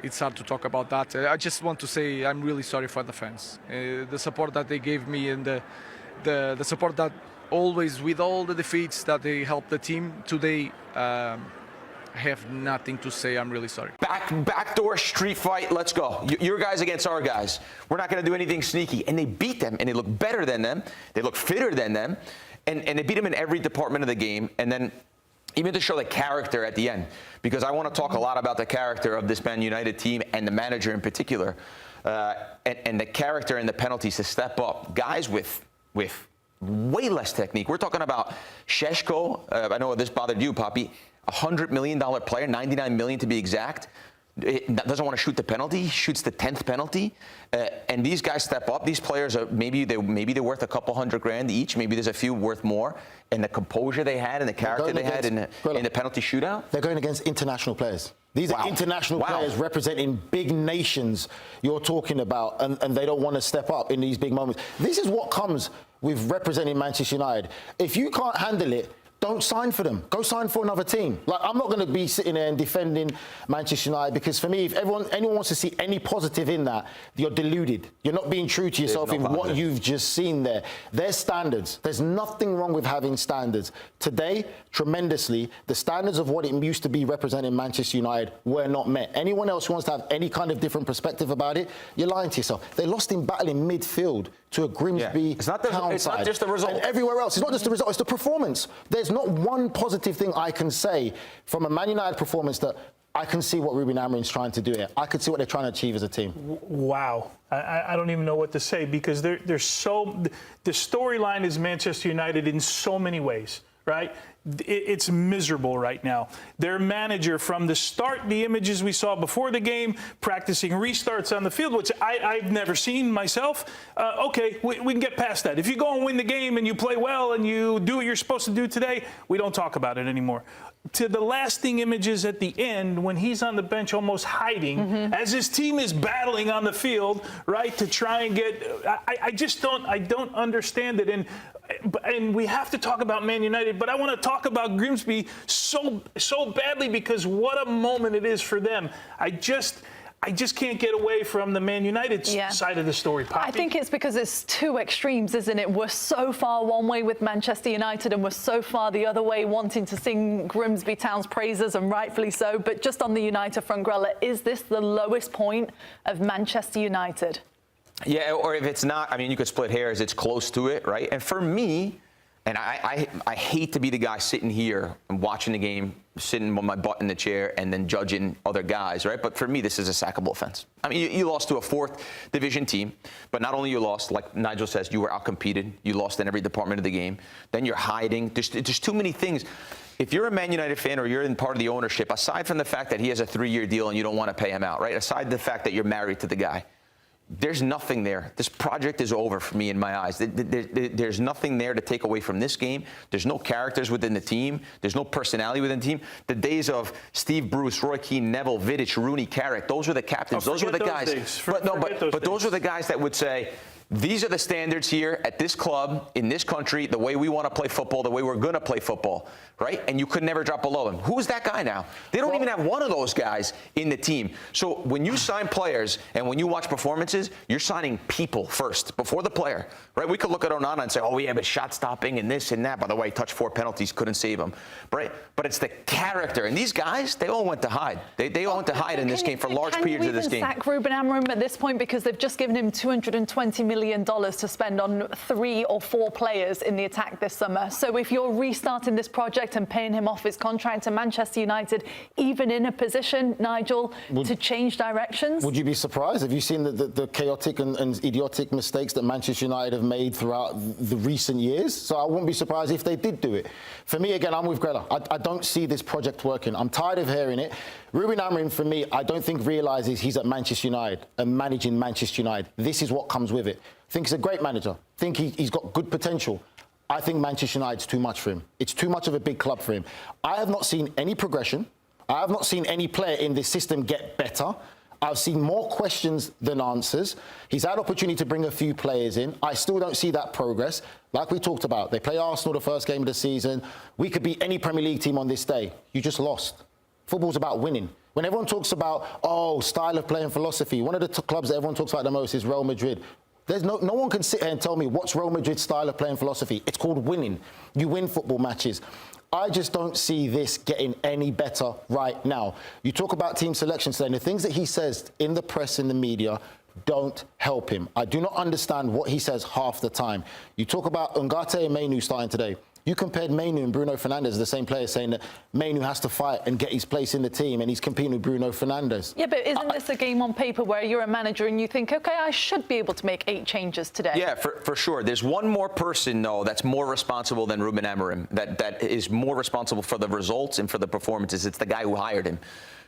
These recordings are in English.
It's hard to talk about that. I just want to say I'm really sorry for the fans. The support that they gave me and the support that always, with all the defeats, that they helped the team. Today, I have nothing to say. I'm really sorry. Backdoor street fight. Let's go. Your guys against our guys. We're not going to do anything sneaky. And they beat them, and they look better than them. They look fitter than them. And they beat them in every department of the game. And then even to show the character at the end, because I want to talk a lot about the character of this Man United team and the manager in particular, and the character and the penalties to step up. Guys with way less technique. We're talking about Šeško. I know this bothered you, Poppy. $100 million player, $99 million to be exact. Doesn't want to shoot the penalty. Shoots the 10th penalty. And these guys step up. These players are maybe they're worth a couple $100,000 each. Maybe there's a few worth more. And the composure they had and the character they had in the penalty shootout. They're going against international players. These are international players representing big nations you're talking about, and they don't want to step up in these big moments. This is what comes with representing Manchester United. If you can't handle it, don't sign for them. Go sign for another team. Like, I'm not going to be sitting there and defending Manchester United, because for me, if anyone wants to see any positive in that, you're deluded. You're not being true to yourself in what you've just seen there. There's standards. There's nothing wrong with having standards. Today, tremendously, the standards of what it used to be representing Manchester United were not met. Anyone else who wants to have any kind of different perspective about it, you're lying to yourself. They lost in battle in midfield to a Grimsby Town It's not just the result. And everywhere else. It's not just the result, it's the performance. There's not one positive thing I can say from a Man United performance that I can see what Rúben Amorim's trying to do here. I can see what they're trying to achieve as a team. Wow. I don't even know what to say, because the storyline is Manchester United in so many ways, right? It's miserable right now. Their manager, from the start, the images we saw before the game, practicing restarts on the field, which I've never seen myself. Okay, we can get past that. If you go and win the game and you play well and you do what you're supposed to do today, we don't talk about it anymore. To the lasting images at the end, when he's on the bench almost hiding, as his team is battling on the field, right, to try and get... I don't understand it. And we have to talk about Man United, but I want to talk about Grimsby so badly, because what a moment it is for them. I just can't get away from the Man United side of the story, Poppy. I think it's because it's two extremes, isn't it? We're so far one way with Manchester United, and we're so far the other way, wanting to sing Grimsby Town's praises, and rightfully so. But just on the United front, Grella, is this the lowest point of Manchester United? Yeah, or if it's not, I mean, you could split hairs. It's close to it, right? And for me, and I hate to be the guy sitting here and watching the game, sitting with my butt in the chair and then judging other guys, right? But for me, this is a sackable offense. I mean, you lost to a 4th division team, but not only you lost, like Nigel says, you were outcompeted. You lost in every department of the game. Then you're hiding. There's too many things. If you're a Man United fan or you're in part of the ownership, aside from the fact that he has a 3-year deal and you don't want to pay him out, right? Aside the fact that you're married to the guy, there's nothing there. This project is over for me in my eyes. There's nothing there to take away from this game. There's no characters within the team. There's no personality within the team. The days of Steve Bruce, Roy Keane, Neville, Vidic, Rooney, Carrick, those were the captains. Those were the guys. But those were the guys that would say, these are the standards here at this club, in this country, the way we want to play football, the way we're going to play football, right? And you could never drop below them. Who's that guy now? They don't even have one of those guys in the team. So when you sign players and when you watch performances, you're signing people first, before the player, right? We could look at Onana and say, oh, yeah, but shot stopping and this and that. By the way, he touched 4 penalties, couldn't save him, right? But it's the character. And these guys, they all went to hide. They all went to hide in this game for large periods of this game. Can you even sack Rúben Amorim at this point, because they've just given him $220 million to spend on 3 or 4 players in the attack this summer? So if you're restarting this project and paying him off his contract to Manchester United, even in a position, Nigel, to change directions? Would you be surprised? Have you seen the chaotic and idiotic mistakes that Manchester United have made throughout the recent years? So I wouldn't be surprised if they did do it. For me, again, I'm with Grella. I don't see this project working. I'm tired of hearing it. Rúben Amorim, for me, I don't think realises he's at Manchester United and managing Manchester United. This is what comes with it. I think he's a great manager. I think he's got good potential. I think Manchester United's too much for him. It's too much of a big club for him. I have not seen any progression. I have not seen any player in this system get better. I've seen more questions than answers. He's had opportunity to bring a few players in. I still don't see that progress. Like we talked about, they play Arsenal the first game of the season. We could beat any Premier League team on this day. You just lost. Football's about winning. When everyone talks about, style of play and philosophy, one of the clubs that everyone talks about the most is Real Madrid. There's no one can sit here and tell me what's Real Madrid's style of play and philosophy. It's called winning. You win football matches. I just don't see this getting any better right now. You talk about team selection today, and the things that he says in the press, in the media, don't help him. I do not understand what he says half the time. You talk about Ungate and Mainu starting today. You compared Mainu and Bruno Fernandes, the same player, saying that Mainu has to fight and get his place in the team, and he's competing with Bruno Fernandes. Yeah, but isn't this a game on paper where you're a manager and you think, OK, I should be able to make 8 changes today? Yeah, for sure. There's one more person, though, that's more responsible than Rúben Amorim, that is more responsible for the results and for the performances. It's the guy who hired him.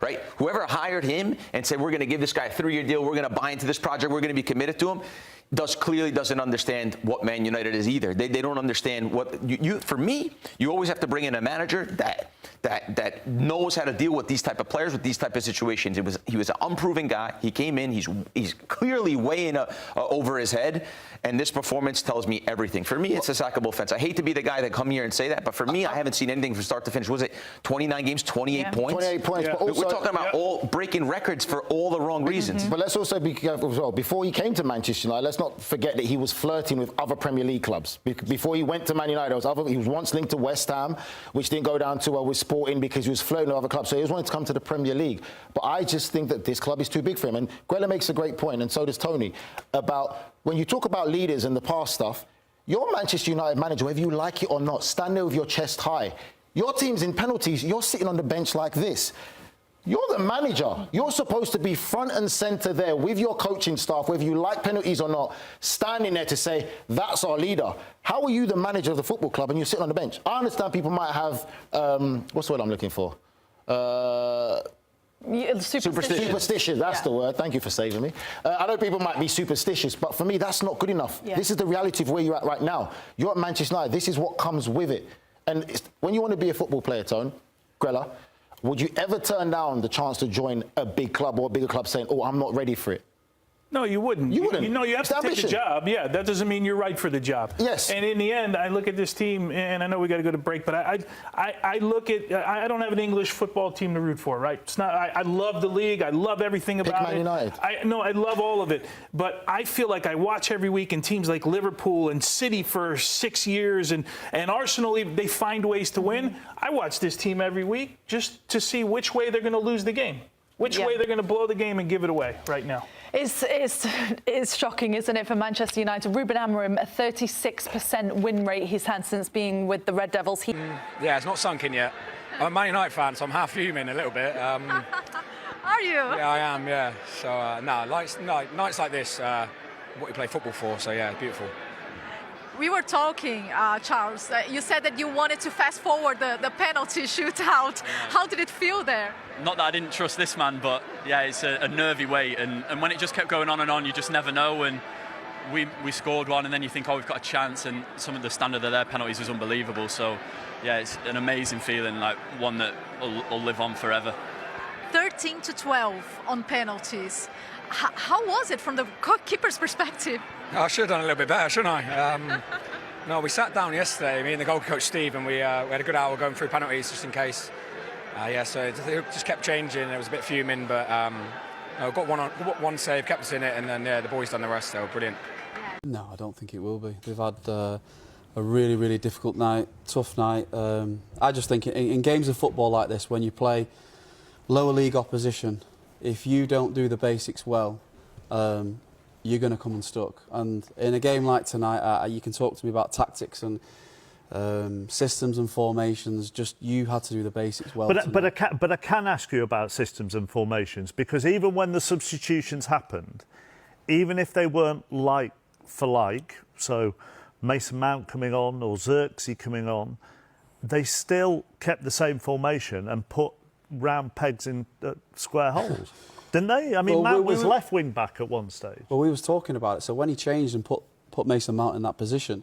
Right? Whoever hired him and said, we're going to give this guy a 3-year deal, we're going to buy into this project, we're going to be committed to him, clearly doesn't understand what Man United is either. They don't understand what for me, you always have to bring in a manager that knows how to deal with these type of players, with these type of situations. He was an unproven guy. He came in. He's clearly weighing over his head, and this performance tells me everything. For me, it's a sackable offense. I hate to be the guy that come here and say that, but for me, I haven't seen anything from start to finish. Was it 29 games, 28 points? 28 points. Yeah. But also, we're talking about all breaking records for all the wrong reasons. But let's also be careful as well. Before he came to Manchester United, let's not forget that he was flirting with other Premier League clubs. Before he went to Man United, he was once linked to West Ham, which didn't go down too well with Sporting because he was flirting with other clubs. So he was wanting to come to the Premier League. But I just think that this club is too big for him. And Grella makes a great point, and so does Tony, about when you talk about leaders and the past stuff, you're Manchester United manager, whether you like it or not, stand there with your chest high. Your team's in penalties, you're sitting on the bench like this. You're the manager. You're supposed to be front and centre there with your coaching staff, whether you like penalties or not, standing there to say, that's our leader. How are you the manager of the football club and you're sitting on the bench? I understand people might have, what's the word I'm looking for? Superstitious, that's the word. Thank you for saving me. I know people might be superstitious, but for me, that's not good enough. Yeah. This is the reality of where you're at right now. You're at Manchester United. This is what comes with it. And when you want to be a football player, Tone, Grella, would you ever turn down the chance to join a big club or a bigger club saying, I'm not ready for it? No, you wouldn't. You wouldn't. You have to take the job. Yeah, that doesn't mean you're right for the job. Yes. And in the end, I look at this team, and I know we got to go to break, but I look at, I don't have an English football team to root for, right? It's not. I love the league. I love everything about it. Man United. I love all of it. But I feel like I watch every week, and teams like Liverpool and City for 6 years, and Arsenal, they find ways to win. I watch this team every week just to see which way they're going to lose the game. Which way they're going to blow the game and give it away right now. It's shocking, isn't it, for Manchester United? Rúben Amorim, a 36% win rate he's had since being with the Red Devils. Yeah, it's not sunk in yet. I'm a Man United fan, so I'm half fuming a little bit. Are you? Yeah, I am, yeah. So, nights like this, what you play football for, so yeah, beautiful. We were talking, Charles. You said that you wanted to fast forward the penalty shootout. How did it feel there? Not that I didn't trust this man, but yeah, it's a nervy wait. And when it just kept going on, you just never know. And we scored one, and then you think, we've got a chance. And some of the standard of their penalties was unbelievable. So yeah, it's an amazing feeling, like one that will live on forever. 13-12 on penalties. How was it from the keeper's perspective? I should have done a little bit better, shouldn't I? No, we sat down yesterday, me and the goal coach Steve, and we had a good hour going through penalties just in case. So it just kept changing. It was a bit fuming, but got one save, kept us in it, and then the boys done the rest. They were brilliant. No, I don't think it will be. We've had a really, really difficult night, tough night. I just think in games of football like this, when you play lower league opposition, if you don't do the basics well, you're going to come unstuck. And in a game like tonight, you can talk to me about tactics and systems and formations. Just you had to do the basics well. But I can ask you about systems and formations, because even when the substitutions happened, even if they weren't like for like, so Mason Mount coming on or Xerxes coming on, they still kept the same formation and put round pegs in square holes. Didn't they? I mean, Mount was left wing back at one stage. Well, we was talking about it. So when he changed and put Mason Mount in that position,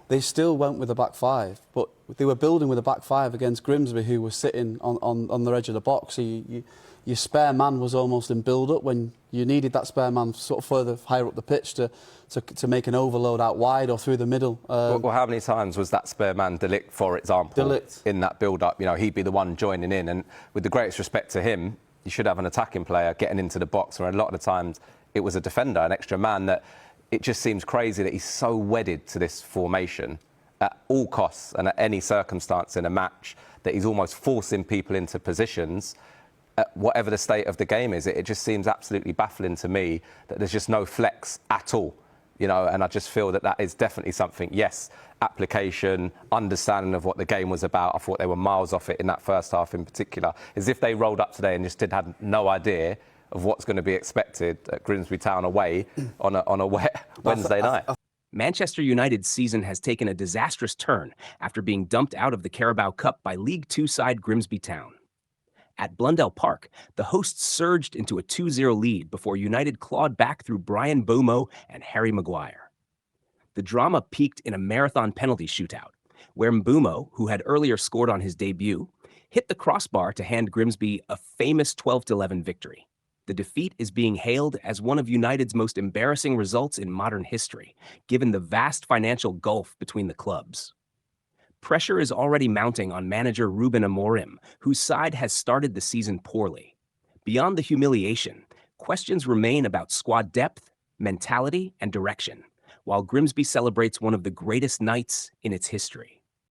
they still went with a back five, but they were building with a back five against Grimsby, who was sitting on the edge of the box. So your spare man was almost in build-up when you needed that spare man sort of further higher up the pitch to make an overload out wide or through the middle. Well, how many times was that spare man De Ligt, for example, in that build-up? You know, he'd be the one joining in, and with the greatest respect to him, you should have an attacking player getting into the box, where a lot of the times it was a defender, an extra man. That it just seems crazy that he's so wedded to this formation at all costs and at any circumstance in a match that he's almost forcing people into positions. Whatever the state of the game is, it just seems absolutely baffling to me that there's just no flex at all. You know, and I just feel that that is definitely something, yes, application, understanding of what the game was about. I thought they were miles off it in that first half in particular. As if they rolled up today and just had no idea of what's going to be expected at Grimsby Town away on a wet Wednesday night. Manchester United's season has taken a disastrous turn after being dumped out of the Carabao Cup by League Two side Grimsby Town. At Blundell Park, the hosts surged into a 2-0 lead before United clawed back through Bryan, Mbeumo and Harry Maguire. The drama peaked in a marathon penalty shootout, where Mbeumo, who had earlier scored on his debut, hit the crossbar to hand Grimsby a famous 12-11 victory. The defeat is being hailed as one of United's most embarrassing results in modern history, given the vast financial gulf between the clubs. Pressure is already mounting on manager Rúben Amorim, whose side has started the season poorly. Beyond the humiliation, questions remain about squad depth, mentality, and direction, while Grimsby celebrates one of the greatest nights in its history.